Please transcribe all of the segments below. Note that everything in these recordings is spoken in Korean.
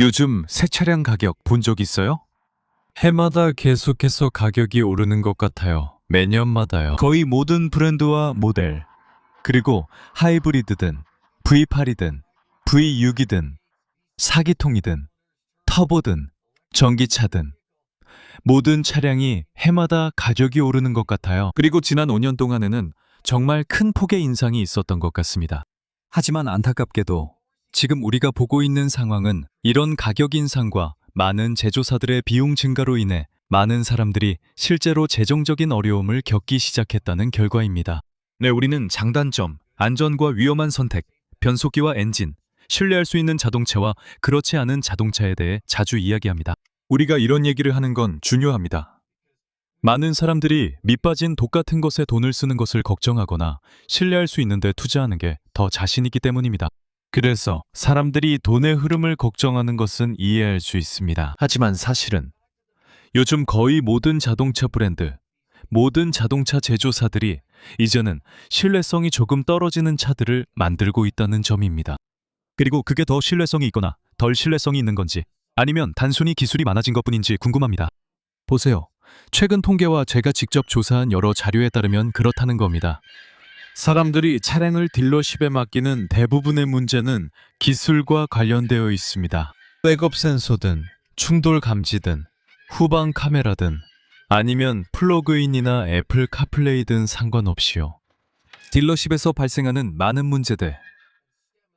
요즘 새 차량 가격 본 적 있어요? 해마다 계속해서 가격이 오르는 것 같아요. 매년마다요. 거의 모든 브랜드와 모델, 그리고 하이브리드든 V8이든 V6이든 4기통이든 터보든 전기차든 모든 차량이 해마다 가격이 오르는 것 같아요. 그리고 지난 5년 동안에는 정말 큰 폭의 인상이 있었던 것 같습니다. 하지만 안타깝게도 지금 우리가 보고 있는 상황은 이런 가격 인상과 많은 제조사들의 비용 증가로 인해 많은 사람들이 실제로 재정적인 어려움을 겪기 시작했다는 결과입니다. 네, 우리는 장단점, 안전과 위험한 선택, 변속기와 엔진, 신뢰할 수 있는 자동차와 그렇지 않은 자동차에 대해 자주 이야기합니다. 우리가 이런 얘기를 하는 건 중요합니다. 많은 사람들이 밑빠진 독 같은 것에 돈을 쓰는 것을 걱정하거나 신뢰할 수 있는데 투자하는 게 더 자신 있기 때문입니다. 그래서 사람들이 돈의 흐름을 걱정하는 것은 이해할 수 있습니다. 하지만 사실은 요즘 거의 모든 자동차 브랜드, 모든 자동차 제조사들이 이제는 신뢰성이 조금 떨어지는 차들을 만들고 있다는 점입니다. 그리고 그게 더 신뢰성이 있거나 덜 신뢰성이 있는 건지 아니면 단순히 기술이 많아진 것뿐인지 궁금합니다. 보세요. 최근 통계와 제가 직접 조사한 여러 자료에 따르면 그렇다는 겁니다. 사람들이 차량을 딜러십에 맡기는 대부분의 문제는 기술과 관련되어 있습니다. 백업 센서든 충돌 감지든 후방 카메라든 아니면 플러그인이나 애플 카플레이든 상관없이요. 딜러십에서 발생하는 많은 문제들,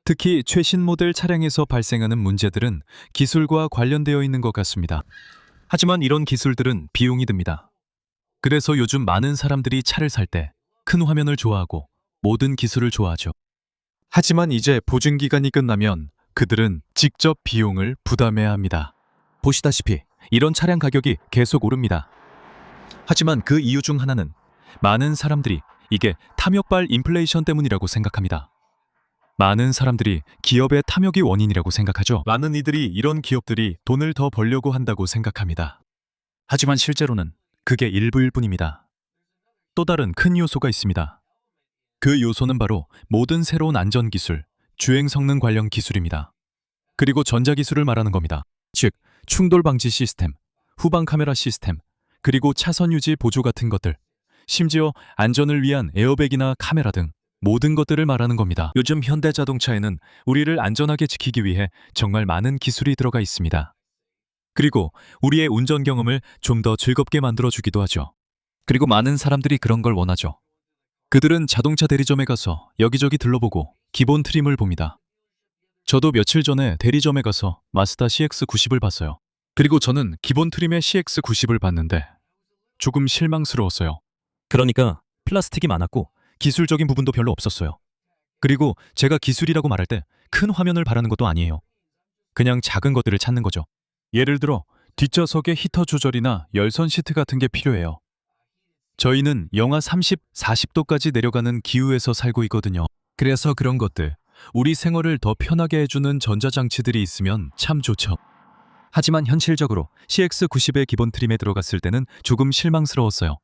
특히 최신 모델 차량에서 발생하는 문제들은 기술과 관련되어 있는 것 같습니다. 하지만 이런 기술들은 비용이 듭니다. 그래서 요즘 많은 사람들이 차를 살 때 큰 화면을 좋아하고 모든 기술을 좋아하죠. 하지만 이제 보증기간이 끝나면 그들은 직접 비용을 부담해야 합니다. 보시다시피 이런 차량 가격이 계속 오릅니다. 하지만 그 이유 중 하나는 많은 사람들이 이게 탐욕발 인플레이션 때문이라고 생각합니다. 많은 사람들이 기업의 탐욕이 원인이라고 생각하죠. 많은 이들이 이런 기업들이 돈을 더 벌려고 한다고 생각합니다. 하지만 실제로는 그게 일부일 뿐입니다. 또 다른 큰 요소가 있습니다. 그 요소는 바로 모든 새로운 안전기술, 주행 성능 관련 기술입니다. 그리고 전자기술을 말하는 겁니다. 즉, 충돌 방지 시스템, 후방 카메라 시스템, 그리고 차선 유지 보조 같은 것들, 심지어 안전을 위한 에어백이나 카메라 등 모든 것들을 말하는 겁니다. 요즘 현대자동차에는 우리를 안전하게 지키기 위해 정말 많은 기술이 들어가 있습니다. 그리고 우리의 운전 경험을 좀 더 즐겁게 만들어주기도 하죠. 그리고 많은 사람들이 그런 걸 원하죠. 그들은 자동차 대리점에 가서 여기저기 들러보고 기본 트림을 봅니다. 저도 며칠 전에 대리점에 가서 마스다 CX-90을 봤어요. 그리고 저는 기본 트림의 CX-90을 봤는데 조금 실망스러웠어요. 그러니까 플라스틱이 많았고 기술적인 부분도 별로 없었어요. 그리고 제가 기술이라고 말할 때 큰 화면을 바라는 것도 아니에요. 그냥 작은 것들을 찾는 거죠. 예를 들어 뒷좌석의 히터 조절이나 열선 시트 같은 게 필요해요. 저희는 영하 30, 40도까지 내려가는 기후에서 살고 있거든요. 그래서 그런 것들, 우리 생활을 더 편하게 해주는 전자장치들이 있으면 참 좋죠. 하지만 현실적으로 CX-90의 기본 트림에 들어갔을 때는 조금 실망스러웠어요.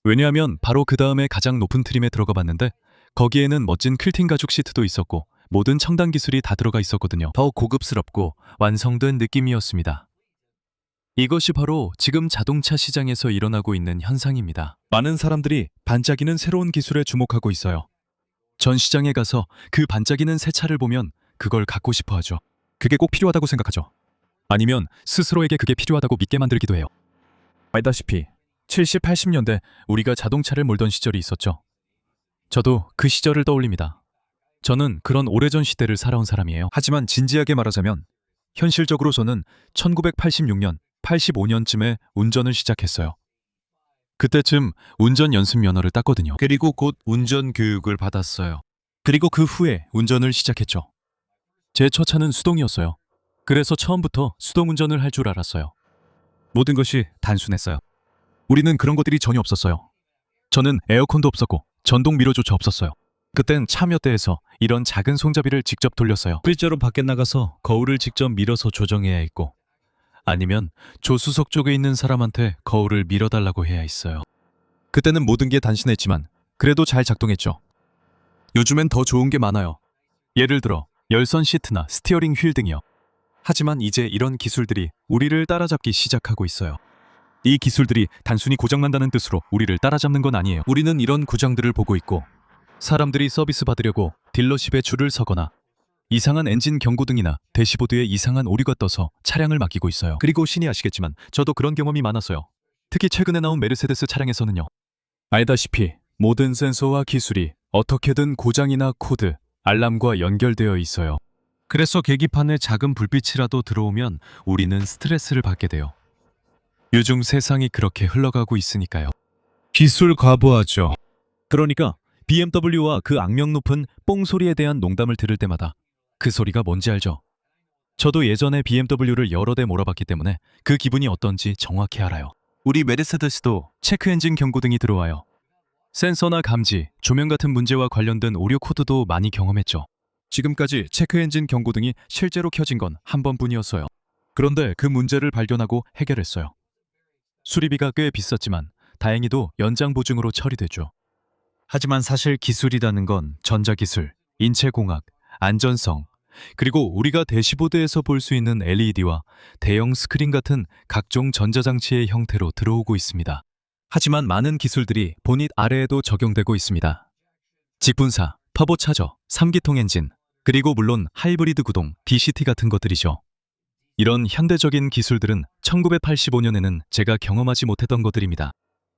왜냐하면 바로 그 다음에 가장 높은 트림에 들어가 봤는데 거기에는 멋진 퀼팅 가죽 시트도 있었고 모든 첨단 기술이 다 들어가 있었거든요. 더 고급스럽고 완성된 느낌이었습니다. 이것이 바로 지금 자동차 시장에서 일어나고 있는 현상입니다. 많은 사람들이 반짝이는 새로운 기술에 주목하고 있어요. 전 시장에 가서 그 반짝이는 새 차를 보면 그걸 갖고 싶어 하죠. 그게 꼭 필요하다고 생각하죠. 아니면 스스로에게 그게 필요하다고 믿게 만들기도 해요. 알다시피 70, 80년대 우리가 자동차를 몰던 시절이 있었죠. 저도 그 시절을 떠올립니다. 저는 그런 오래전 시대를 살아온 사람이에요. 하지만 진지하게 말하자면 현실적으로 저는 1986년, 85년쯤에 운전을 시작했어요. 그때쯤 운전 연습 면허를 땄거든요. 그리고 곧 운전 교육을 받았어요. 그리고 그 후에 운전을 시작했죠. 제 첫 차는 수동이었어요. 그래서 처음부터 수동 운전을 할 줄 알았어요. 모든 것이 단순했어요. 우리는 그런 것들이 전혀 없었어요. 저는 에어컨도 없었고 전동 미러조차 없었어요. 그땐 차 몇 대에서 이런 작은 손잡이를 직접 돌렸어요. 실제로 밖에 나가서 거울을 직접 밀어서 조정해야 했고 아니면 조수석 쪽에 있는 사람한테 거울을 밀어달라고 해야 했어요. 그때는 모든 게 단순했지만 그래도 잘 작동했죠. 요즘엔 더 좋은 게 많아요. 예를 들어 열선 시트나 스티어링 휠 등이요. 하지만 이제 이런 기술들이 우리를 따라잡기 시작하고 있어요. 이 기술들이 단순히 고장난다는 뜻으로 우리를 따라잡는 건 아니에요. 우리는 이런 구장들을 보고 있고 사람들이 서비스 받으려고 딜러십에 줄을 서거나 이상한 엔진 경고등이나 대시보드에 이상한 오류가 떠서 차량을 맡기고 있어요. 그리고 신이 아시겠지만 저도 그런 경험이 많았어요. 특히 최근에 나온 메르세데스 차량에서는요. 알다시피 모든 센서와 기술이 어떻게든 고장이나 코드, 알람과 연결되어 있어요. 그래서 계기판에 작은 불빛이라도 들어오면 우리는 스트레스를 받게 돼요. 요즘 세상이 그렇게 흘러가고 있으니까요. 기술 과부하죠. 그러니까 BMW와 그 악명 높은 뽕소리에 대한 농담을 들을 때마다 그 소리가 뭔지 알죠? 저도 예전에 BMW를 여러 대 몰아봤기 때문에 그 기분이 어떤지 정확히 알아요. 우리 메르세데스도 체크 엔진 경고등이 들어와요. 센서나 감지, 조명 같은 문제와 관련된 오류 코드도 많이 경험했죠. 지금까지 체크 엔진 경고등이 실제로 켜진 건 한 번뿐이었어요. 그런데 그 문제를 발견하고 해결했어요. 수리비가 꽤 비쌌지만 다행히도 연장 보증으로 처리됐죠. 하지만 사실 기술이라는 건 전자기술, 인체공학, 안전성, 그리고 우리가 대시보드에서 볼 수 있는 LED와 대형 스크린 같은 각종 전자장치의 형태로 들어오고 있습니다. 하지만 많은 기술들이 보닛 아래에도 적용되고 있습니다. 직분사, 터보차저, 3기통 엔진, 그리고 물론 하이브리드 구동, DCT 같은 것들이죠. 이런 현대적인 기술들은 1985년에는 제가 경험하지 못했던 것들입니다.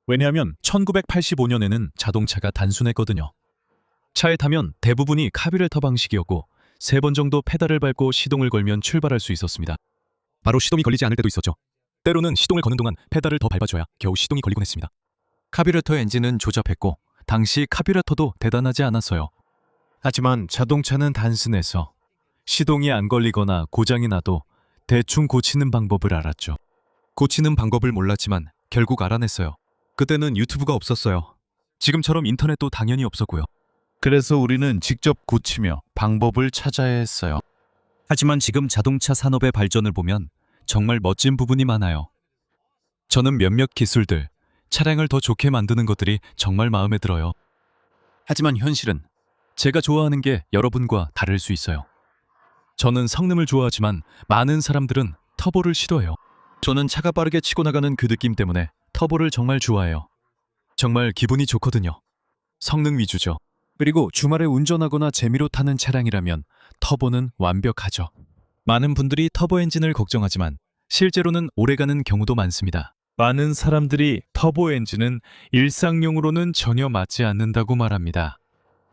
왜냐하면 1985년에는 자동차가 단순했거든요. 차에 타면 대부분이 카뷰레터 방식이었고 3번 정도 페달을 밟고 시동을 걸면 출발할 수 있었습니다. 바로 시동이 걸리지 않을 때도 있었죠. 때로는 시동을 거는 동안 페달을 더 밟아줘야 겨우 시동이 걸리곤 했습니다. 카뷰레터 엔진은 조잡했고 당시 카뷰레터도 대단하지 않았어요. 하지만 자동차는 단순해서 시동이 안 걸리거나 고장이 나도 대충 고치는 방법을 알았죠. 고치는 방법을 몰랐지만 결국 알아냈어요. 그때는 유튜브가 없었어요. 지금처럼 인터넷도 당연히 없었고요. 그래서 우리는 직접 고치며 방법을 찾아야 했어요. 하지만 지금 자동차 산업의 발전을 보면 정말 멋진 부분이 많아요. 저는 몇몇 기술들, 차량을 더 좋게 만드는 것들이 정말 마음에 들어요. 하지만 현실은 제가 좋아하는 게 여러분과 다를 수 있어요. 저는 성능을 좋아하지만 많은 사람들은 터보를 시도해요. 저는 차가 빠르게 치고 나가는 그 느낌 때문에 터보를 정말 좋아해요. 정말 기분이 좋거든요. 성능 위주죠. 그리고 주말에 운전하거나 재미로 타는 차량이라면 터보는 완벽하죠. 많은 분들이 터보 엔진을 걱정하지만 실제로는 오래가는 경우도 많습니다. 많은 사람들이 터보 엔진은 일상용으로는 전혀 맞지 않는다고 말합니다.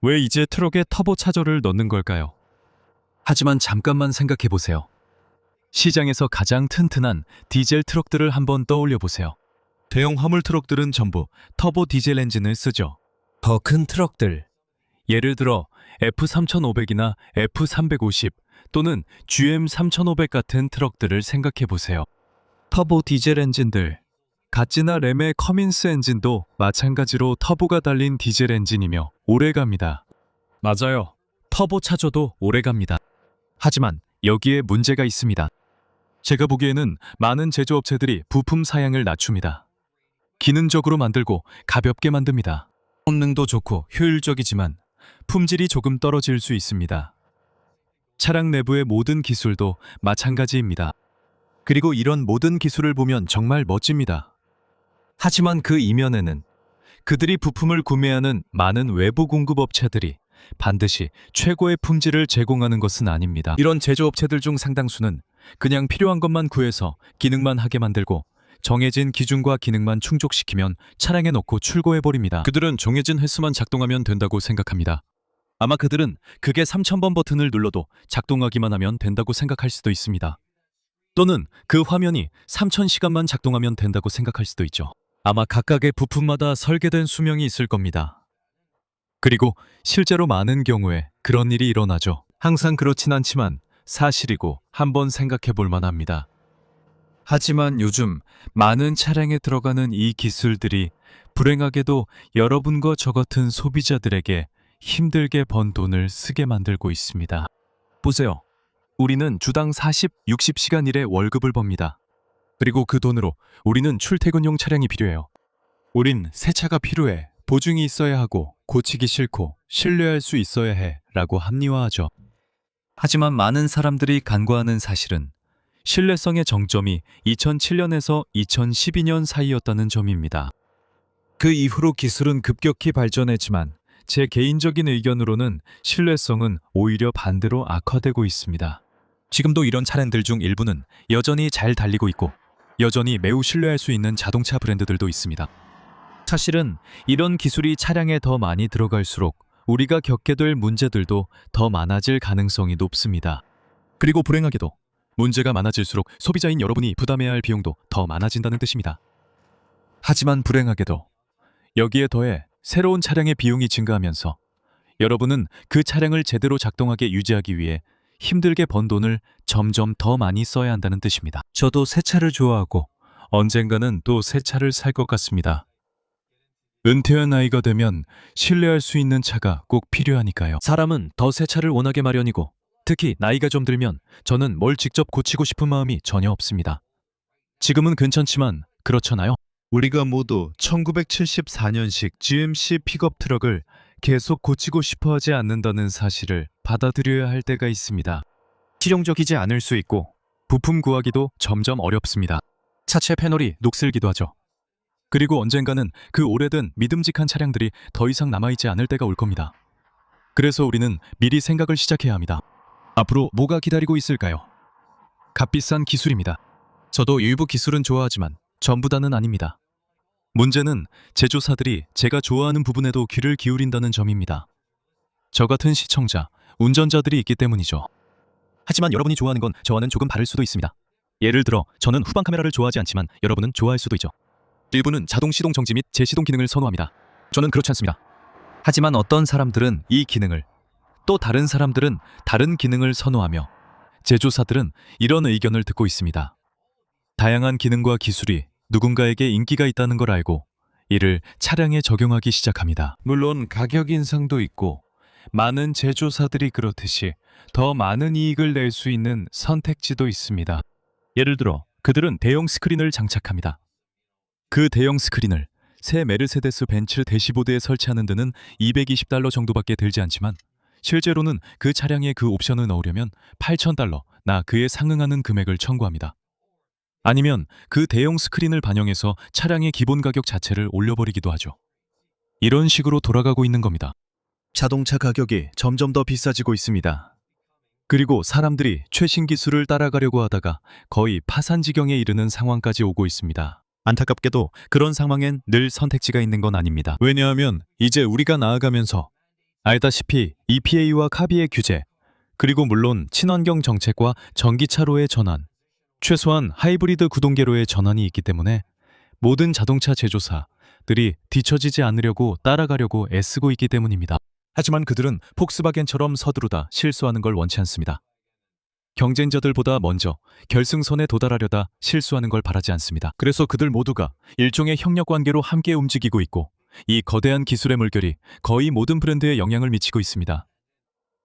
왜 이제 트럭에 터보 차저를 넣는 걸까요? 하지만 잠깐만 생각해 보세요. 시장에서 가장 튼튼한 디젤 트럭들을 한번 떠올려 보세요. 대형 화물 트럭들은 전부 터보 디젤 엔진을 쓰죠. 더 큰 트럭들, 예를 들어 F3500이나 F350 또는 GM3500 같은 트럭들을 생각해 보세요. 터보 디젤 엔진들, 갓지나 램의 커민스 엔진도 마찬가지로 터보가 달린 디젤 엔진이며 오래갑니다. 맞아요. 터보 차저도 오래갑니다. 하지만 여기에 문제가 있습니다. 제가 보기에는 많은 제조업체들이 부품 사양을 낮춥니다. 기능적으로 만들고 가볍게 만듭니다. 성능도 좋고 효율적이지만 품질이 조금 떨어질 수 있습니다. 차량 내부의 모든 기술도 마찬가지입니다. 그리고 이런 모든 기술을 보면 정말 멋집니다. 하지만 그 이면에는 그들이 부품을 구매하는 많은 외부 공급업체들이 반드시 최고의 품질을 제공하는 것은 아닙니다. 이런 제조업체들 중 상당수는 그냥 필요한 것만 구해서 기능만 하게 만들고 정해진 기준과 기능만 충족시키면 차량에 넣고 출고해버립니다. 그들은 정해진 횟수만 작동하면 된다고 생각합니다. 아마 그들은 그게 3000번 버튼을 눌러도 작동하기만 하면 된다고 생각할 수도 있습니다. 또는 그 화면이 3000시간만 작동하면 된다고 생각할 수도 있죠. 아마 각각의 부품마다 설계된 수명이 있을 겁니다. 그리고 실제로 많은 경우에 그런 일이 일어나죠. 항상 그렇진 않지만 사실이고 한번 생각해 볼 만합니다. 하지만 요즘 많은 차량에 들어가는 이 기술들이 불행하게도 여러분과 저 같은 소비자들에게 힘들게 번 돈을 쓰게 만들고 있습니다. 보세요. 우리는 주당 40, 60시간 일의 월급을 법니다. 그리고 그 돈으로 우리는 출퇴근용 차량이 필요해요. 우린 새 차가 필요해. 보증이 있어야 하고 고치기 싫고 신뢰할 수 있어야 해 라고 합리화하죠. 하지만 많은 사람들이 간과하는 사실은 신뢰성의 정점이 2007년에서 2012년 사이였다는 점입니다. 그 이후로 기술은 급격히 발전했지만 제 개인적인 의견으로는 신뢰성은 오히려 반대로 악화되고 있습니다. 지금도 이런 차량들 중 일부는 여전히 잘 달리고 있고 여전히 매우 신뢰할 수 있는 자동차 브랜드들도 있습니다. 사실은 이런 기술이 차량에 더 많이 들어갈수록 우리가 겪게 될 문제들도 더 많아질 가능성이 높습니다. 그리고 불행하게도 문제가 많아질수록 소비자인 여러분이 부담해야 할 비용도 더 많아진다는 뜻입니다. 하지만 불행하게도 여기에 더해 새로운 차량의 비용이 증가하면서 여러분은 그 차량을 제대로 작동하게 유지하기 위해 힘들게 번 돈을 점점 더 많이 써야 한다는 뜻입니다. 저도 새 차를 좋아하고 언젠가는 또 새 차를 살 것 같습니다. 은퇴한 나이가 되면 신뢰할 수 있는 차가 꼭 필요하니까요. 사람은 더 새 차를 원하게 마련이고 특히 나이가 좀 들면 저는 뭘 직접 고치고 싶은 마음이 전혀 없습니다. 지금은 괜찮지만 그렇잖아요. 우리가 모두 1974년식 GMC 픽업 트럭을 계속 고치고 싶어 하지 않는다는 사실을 받아들여야 할 때가 있습니다. 실용적이지 않을 수 있고 부품 구하기도 점점 어렵습니다. 차체 패널이 녹슬기도 하죠. 그리고 언젠가는 그 오래된 믿음직한 차량들이 더 이상 남아있지 않을 때가 올 겁니다. 그래서 우리는 미리 생각을 시작해야 합니다. 앞으로 뭐가 기다리고 있을까요? 값비싼 기술입니다. 저도 일부 기술은 좋아하지만 전부 다는 아닙니다. 문제는 제조사들이 제가 좋아하는 부분에도 귀를 기울인다는 점입니다. 저 같은 시청자, 운전자들이 있기 때문이죠. 하지만 여러분이 좋아하는 건 저와는 조금 다를 수도 있습니다. 예를 들어 저는 후방 카메라를 좋아하지 않지만 여러분은 좋아할 수도 있죠. 일부는 자동 시동 정지 및 재시동 기능을 선호합니다. 저는 그렇지 않습니다. 하지만 어떤 사람들은 이 기능을, 또 다른 사람들은 다른 기능을 선호하며 제조사들은 이런 의견을 듣고 있습니다. 다양한 기능과 기술이 누군가에게 인기가 있다는 걸 알고 이를 차량에 적용하기 시작합니다. 물론 가격 인상도 있고 많은 제조사들이 그렇듯이 더 많은 이익을 낼 수 있는 선택지도 있습니다. 예를 들어 그들은 대형 스크린을 장착합니다. 그 대형 스크린을 새 메르세데스 벤츠 대시보드에 설치하는 데는 $220 정도밖에 들지 않지만 실제로는 그 차량에 그 옵션을 넣으려면 $8,000나 그에 상응하는 금액을 청구합니다. 아니면 그 대형 스크린을 반영해서 차량의 기본 가격 자체를 올려버리기도 하죠. 이런 식으로 돌아가고 있는 겁니다. 자동차 가격이 점점 더 비싸지고 있습니다. 그리고 사람들이 최신 기술을 따라가려고 하다가 거의 파산 지경에 이르는 상황까지 오고 있습니다. 안타깝게도 그런 상황엔 늘 선택지가 있는 건 아닙니다. 왜냐하면 이제 우리가 나아가면서 알다시피 EPA와 카비의 규제, 그리고 물론 친환경 정책과 전기차로의 전환, 최소한 하이브리드 구동계로의 전환이 있기 때문에 모든 자동차 제조사들이 뒤처지지 않으려고 따라가려고 애쓰고 있기 때문입니다. 하지만 그들은 폭스바겐처럼 서두르다 실수하는 걸 원치 않습니다. 경쟁자들보다 먼저 결승선에 도달하려다 실수하는 걸 바라지 않습니다. 그래서 그들 모두가 일종의 협력 관계로 함께 움직이고 있고 이 거대한 기술의 물결이 거의 모든 브랜드에 영향을 미치고 있습니다.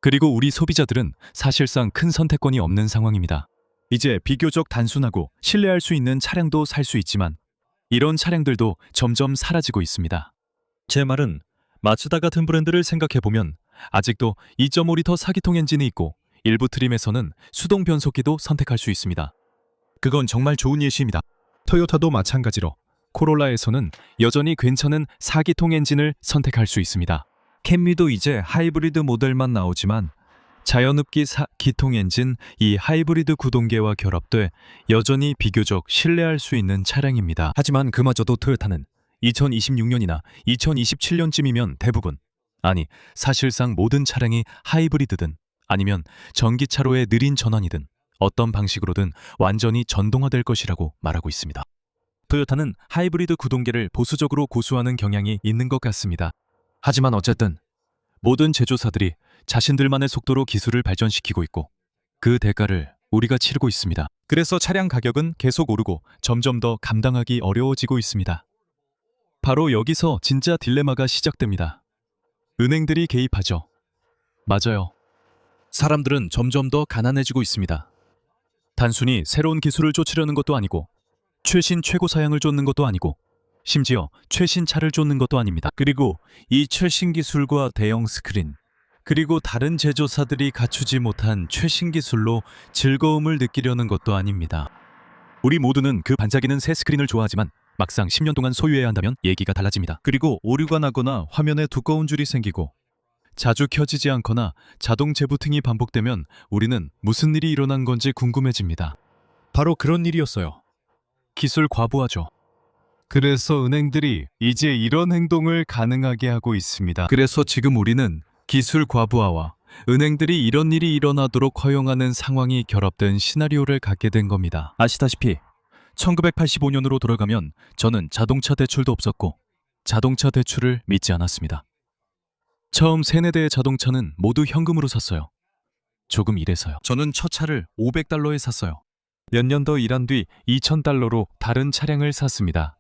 그리고 우리 소비자들은 사실상 큰 선택권이 없는 상황입니다. 이제 비교적 단순하고 신뢰할 수 있는 차량도 살 수 있지만 이런 차량들도 점점 사라지고 있습니다. 제 말은 마츠다 같은 브랜드를 생각해보면 아직도 2.5리터 4기통 엔진이 있고 일부 트림에서는 수동 변속기도 선택할 수 있습니다. 그건 정말 좋은 예시입니다. 토요타도 마찬가지로 코롤라에서는 여전히 괜찮은 4기통 엔진을 선택할 수 있습니다. 캠리도 이제 하이브리드 모델만 나오지만 자연흡기 4기통 엔진 이 하이브리드 구동계와 결합돼 여전히 비교적 신뢰할 수 있는 차량입니다. 하지만 그마저도 토요타는 2026년이나 2027년쯤이면 대부분, 아니 사실상 모든 차량이 하이브리드든 아니면 전기차로의 느린 전환이든 어떤 방식으로든 완전히 전동화될 것이라고 말하고 있습니다. 토요타는 하이브리드 구동계를 보수적으로 고수하는 경향이 있는 것 같습니다. 하지만 어쨌든 모든 제조사들이 자신들만의 속도로 기술을 발전시키고 있고 그 대가를 우리가 치르고 있습니다. 그래서 차량 가격은 계속 오르고 점점 더 감당하기 어려워지고 있습니다. 바로 여기서 진짜 딜레마가 시작됩니다. 은행들이 개입하죠. 맞아요. 사람들은 점점 더 가난해지고 있습니다. 단순히 새로운 기술을 쫓으려는 것도 아니고 최신 최고 사양을 쫓는 것도 아니고 심지어 최신 차를 쫓는 것도 아닙니다. 그리고 이 최신 기술과 대형 스크린, 그리고 다른 제조사들이 갖추지 못한 최신 기술로 즐거움을 느끼려는 것도 아닙니다. 우리 모두는 그 반짝이는 새 스크린을 좋아하지만 막상 10년 동안 소유해야 한다면 얘기가 달라집니다. 그리고 오류가 나거나 화면에 두꺼운 줄이 생기고 자주 켜지지 않거나 자동 재부팅이 반복되면 우리는 무슨 일이 일어난 건지 궁금해집니다. 바로 그런 일이었어요. 기술 과부하죠. 그래서 은행들이 이제 이런 행동을 가능하게 하고 있습니다. 그래서 지금 우리는 기술 과부하와 은행들이 이런 일이 일어나도록 허용하는 상황이 결합된 시나리오를 갖게 된 겁니다. 아시다시피 1985년으로 돌아가면 저는 자동차 대출도 없었고 자동차 대출을 믿지 않았습니다. 처음 세네대의 자동차는 모두 현금으로 샀어요. 조금 일해서요. 저는 첫 차를 500달러에 샀어요. 몇 년 더 일한 뒤 2000달러로 다른 차량을 샀습니다.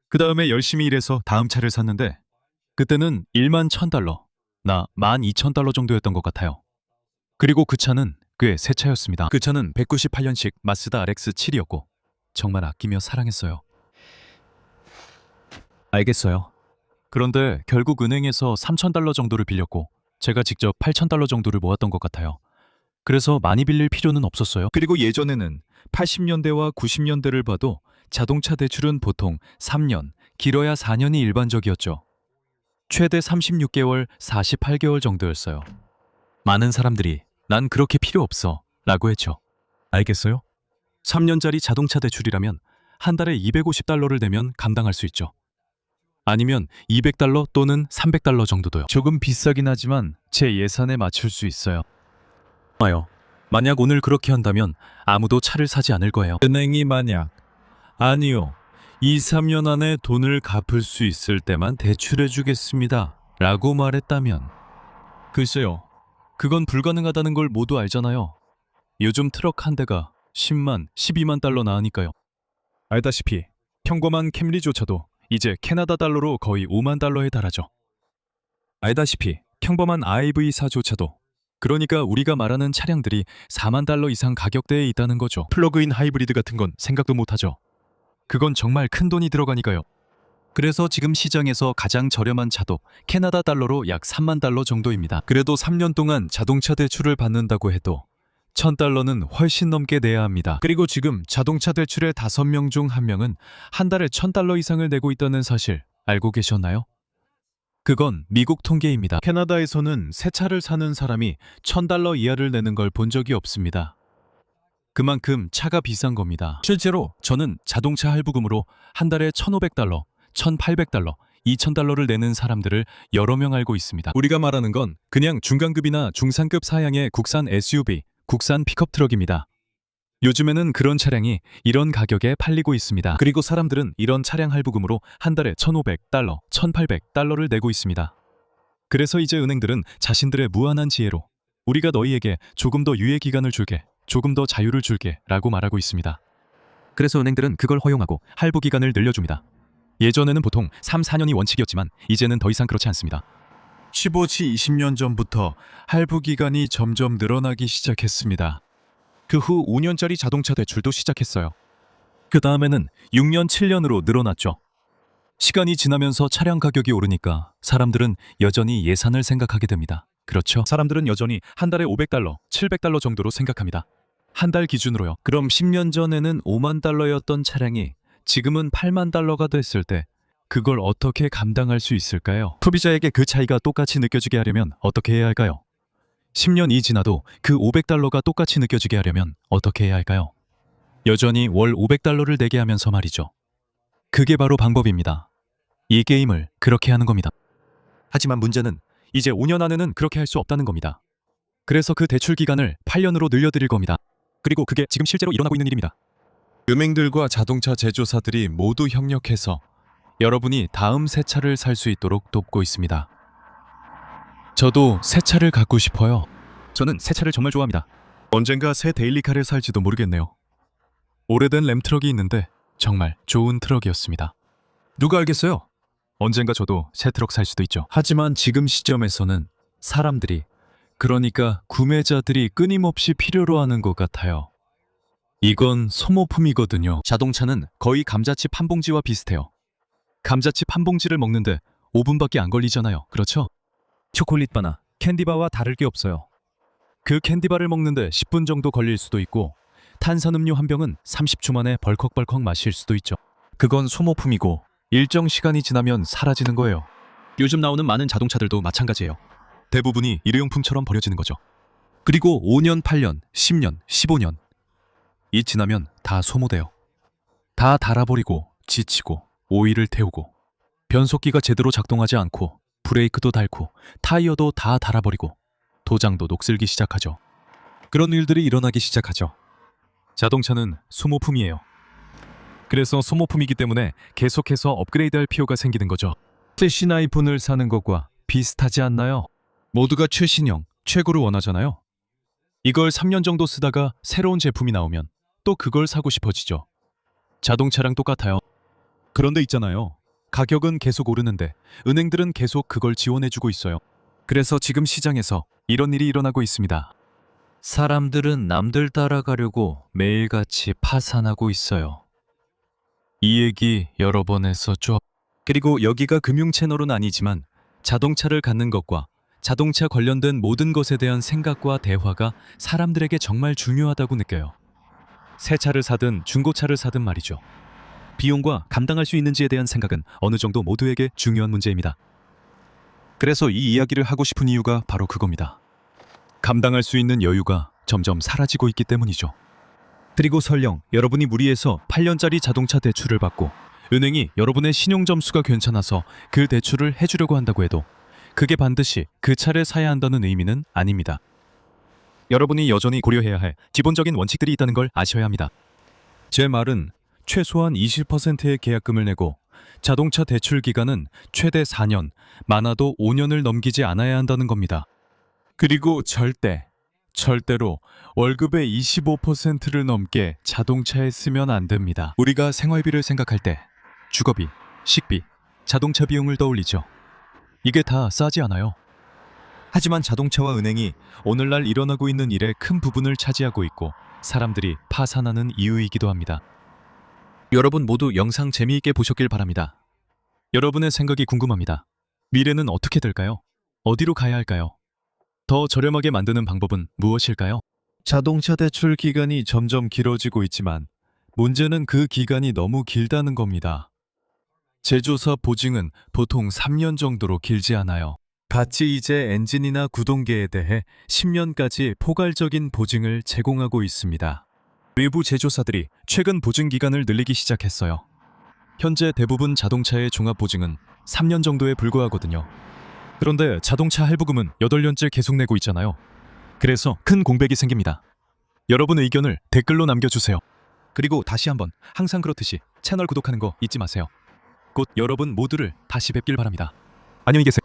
그 다음에 열심히 일해서 다음 차를 샀는데 그때는 1만 1000달러, 나 12,000달러 정도였던 것 같아요. 그리고 그 차는 꽤 새 차였습니다. 그 차는 198년식 마스다 RX-7이었고 정말 아끼며 사랑했어요. 알겠어요. 그런데 결국 은행에서 3,000달러 정도를 빌렸고 제가 직접 8,000달러 정도를 모았던 것 같아요. 그래서 많이 빌릴 필요는 없었어요. 그리고 예전에는 80년대와 90년대를 봐도 자동차 대출은 보통 3년, 길어야 4년이 일반적이었죠. 최대 36개월, 48개월 정도였어요. 많은 사람들이 난 그렇게 필요 없어 라고 했죠. 알겠어요? 3년짜리 자동차 대출이라면 한 달에 250달러를 내면 감당할 수 있죠. 아니면 200달러 또는 300달러 정도도요. 조금 비싸긴 하지만 제 예산에 맞출 수 있어요. 만약 오늘 그렇게 한다면 아무도 차를 사지 않을 거예요. 은행이 만약 아니요, 2, 3년 안에 돈을 갚을 수 있을 때만 대출해 주겠습니다 라고 말했다면 글쎄요, 그건 불가능하다는 걸 모두 알잖아요. 요즘 트럭 한 대가 10만, 12만 달러 나으니까요. 알다시피 평범한 캠리조차도 이제 캐나다 달러로 거의 5만 달러에 달하죠. 알다시피 평범한 RAV4조차도, 그러니까 우리가 말하는 차량들이 4만 달러 이상 가격대에 있다는 거죠. 플러그인 하이브리드 같은 건 생각도 못하죠. 그건 정말 큰 돈이 들어가니까요. 그래서 지금 시장에서 가장 저렴한 차도 캐나다 달러로 약 3만 달러 정도입니다. 그래도 3년 동안 자동차 대출을 받는다고 해도 1,000달러는 훨씬 넘게 내야 합니다. 그리고 지금 자동차 대출의 5명 중 1명은 한 달에 1,000달러 이상을 내고 있다는 사실 알고 계셨나요? 그건 미국 통계입니다. 캐나다에서는 새 차를 사는 사람이 1,000달러 이하를 내는 걸 본 적이 없습니다. 그만큼 차가 비싼 겁니다. 실제로 저는 자동차 할부금으로 한 달에 1,500달러, 1,800달러, 2,000달러를 내는 사람들을 여러 명 알고 있습니다. 우리가 말하는 건 그냥 중간급이나 중상급 사양의 국산 SUV, 국산 픽업 트럭입니다. 요즘에는 그런 차량이 이런 가격에 팔리고 있습니다. 그리고 사람들은 이런 차량 할부금으로 한 달에 1,500달러, 1,800달러를 내고 있습니다. 그래서 이제 은행들은 자신들의 무한한 지혜로 우리가 너희에게 조금 더 유예 기간을 줄게, 조금 더 자유를 줄게 라고 말하고 있습니다. 그래서 은행들은 그걸 허용하고 할부 기간을 늘려줍니다. 예전에는 보통 3, 4년이 원칙이었지만 이제는 더 이상 그렇지 않습니다. 15치 20년 전부터 할부 기간이 점점 늘어나기 시작했습니다. 그 후 5년짜리 자동차 대출도 시작했어요. 그 다음에는 6년, 7년으로 늘어났죠. 시간이 지나면서 차량 가격이 오르니까 사람들은 여전히 예산을 생각하게 됩니다. 그렇죠? 사람들은 여전히 한 달에 500달러, 700달러 정도로 생각합니다. 한 달 기준으로요. 그럼 10년 전에는 5만 달러였던 차량이 지금은 8만 달러가 됐을 때 그걸 어떻게 감당할 수 있을까요? 소비자에게 그 차이가 똑같이 느껴지게 하려면 어떻게 해야 할까요? 10년이 지나도 그 500달러가 똑같이 느껴지게 하려면 어떻게 해야 할까요? 여전히 월 500달러를 내게 하면서 말이죠. 그게 바로 방법입니다. 이 게임을 그렇게 하는 겁니다. 하지만 문제는 이제 5년 안에는 그렇게 할 수 없다는 겁니다. 그래서 그 대출 기간을 8년으로 늘려드릴 겁니다. 그리고 그게 지금 실제로 일어나고 있는 일입니다. 은행들과 자동차 제조사들이 모두 협력해서 여러분이 다음 새 차를 살 수 있도록 돕고 있습니다. 저도 새 차를 갖고 싶어요. 저는 새 차를 정말 좋아합니다. 언젠가 새 데일리카를 살지도 모르겠네요. 오래된 램트럭이 있는데 정말 좋은 트럭이었습니다. 누가 알겠어요? 언젠가 저도 새 트럭 살 수도 있죠. 하지만 지금 시점에서는 사람들이, 그러니까 구매자들이 끊임없이 필요로 하는 것 같아요. 이건 소모품이거든요. 자동차는 거의 감자칩 한 봉지와 비슷해요. 감자칩 한 봉지를 먹는데 5분밖에 안 걸리잖아요. 그렇죠? 초콜릿바나 캔디바와 다를 게 없어요. 그 캔디바를 먹는데 10분 정도 걸릴 수도 있고 탄산음료 한 병은 30초 만에 벌컥벌컥 마실 수도 있죠. 그건 소모품이고 일정 시간이 지나면 사라지는 거예요. 요즘 나오는 많은 자동차들도 마찬가지예요. 대부분이 일회용품처럼 버려지는 거죠. 그리고 5년, 8년, 10년, 15년 이 지나면 다 소모돼요. 다 닳아버리고 지치고 오일을 태우고 변속기가 제대로 작동하지 않고 브레이크도 닳고 타이어도 다 닳아버리고 도장도 녹슬기 시작하죠. 그런 일들이 일어나기 시작하죠. 자동차는 소모품이에요. 그래서 소모품이기 때문에 계속해서 업그레이드할 필요가 생기는 거죠. 최신 아이폰을 사는 것과 비슷하지 않나요? 모두가 최신형, 최고를 원하잖아요. 이걸 3년 정도 쓰다가 새로운 제품이 나오면 또 그걸 사고 싶어지죠. 자동차랑 똑같아요. 그런데 있잖아요. 가격은 계속 오르는데 은행들은 계속 그걸 지원해주고 있어요. 그래서 지금 시장에서 이런 일이 일어나고 있습니다. 사람들은 남들 따라가려고 매일같이 파산하고 있어요. 이 얘기 여러 번 했었죠. 그리고 여기가 금융 채널은 아니지만 자동차를 갖는 것과 자동차 관련된 모든 것에 대한 생각과 대화가 사람들에게 정말 중요하다고 느껴요. 새 차를 사든 중고차를 사든 말이죠. 비용과 감당할 수 있는지에 대한 생각은 어느 정도 모두에게 중요한 문제입니다. 그래서 이 이야기를 하고 싶은 이유가 바로 그겁니다. 감당할 수 있는 여유가 점점 사라지고 있기 때문이죠. 그리고 설령 여러분이 무리해서 8년짜리 자동차 대출을 받고 은행이 여러분의 신용 점수가 괜찮아서 그 대출을 해주려고 한다고 해도 그게 반드시 그 차를 사야 한다는 의미는 아닙니다. 여러분이 여전히 고려해야 할 기본적인 원칙들이 있다는 걸 아셔야 합니다. 제 말은 최소한 20%의 계약금을 내고 자동차 대출 기간은 최대 4년, 많아도 5년을 넘기지 않아야 한다는 겁니다. 그리고 절대로 월급의 25%를 넘게 자동차에 쓰면 안 됩니다. 우리가 생활비를 생각할 때 주거비, 식비, 자동차 비용을 떠올리죠. 이게 다 싸지 않아요. 하지만 자동차와 은행이 오늘날 일어나고 있는 일의 큰 부분을 차지하고 있고 사람들이 파산하는 이유이기도 합니다. 여러분 모두 영상 재미있게 보셨길 바랍니다. 여러분의 생각이 궁금합니다. 미래는 어떻게 될까요? 어디로 가야 할까요? 더 저렴하게 만드는 방법은 무엇일까요? 자동차 대출 기간이 점점 길어지고 있지만 문제는 그 기간이 너무 길다는 겁니다. 제조사 보증은 보통 3년 정도로 길지 않아요. 같이 이제 엔진이나 구동계에 대해 10년까지 포괄적인 보증을 제공하고 있습니다. 외부 제조사들이 최근 보증 기간을 늘리기 시작했어요. 현재 대부분 자동차의 종합 보증은 3년 정도에 불과하거든요. 그런데 자동차 할부금은 8년째 계속 내고 있잖아요. 그래서 큰 공백이 생깁니다. 여러분 의견을 댓글로 남겨주세요. 그리고 다시 한번 항상 그렇듯이 채널 구독하는 거 잊지 마세요. 곧 여러분 모두를 다시 뵙길 바랍니다. 안녕히 계세요.